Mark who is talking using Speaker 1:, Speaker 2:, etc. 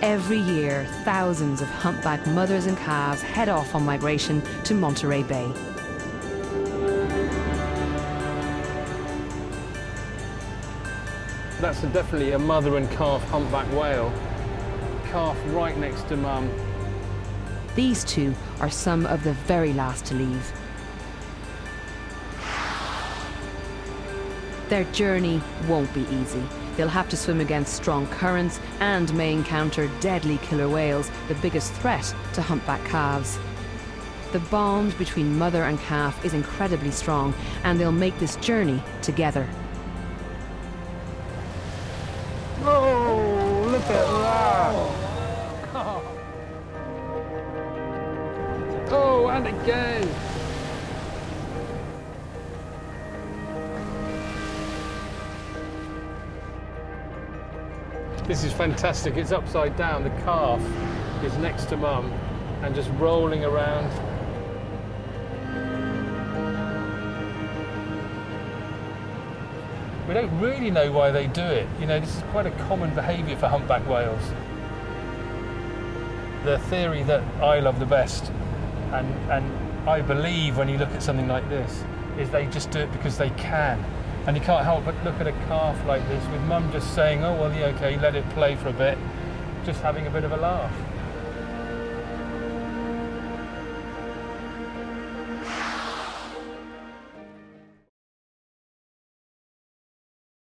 Speaker 1: Every year, thousands of humpback mothers and calves head off on migration to Monterey Bay.
Speaker 2: That's definitely a mother and calf humpback whale. Calf right next to mum.
Speaker 1: These two are some of the very last to leave. Their journey won't be easy. They'll have to swim against strong currents and may encounter deadly killer whales, the biggest threat to humpback calves. The bond between mother and calf is incredibly strong, and they'll make this journey together.
Speaker 2: Oh, look at that! Oh, and again! This is fantastic. It's upside down. The calf is next to mum and just rolling around. We don't really know why they do it. You know, this is quite a common behaviour for humpback whales. The theory that I love the best, and I believe when you look at something like this, is they just do it because they can. And you can't help but look at a calf like this with mum just saying, oh, well, yeah, okay, let it play for a bit, just having a bit of a laugh.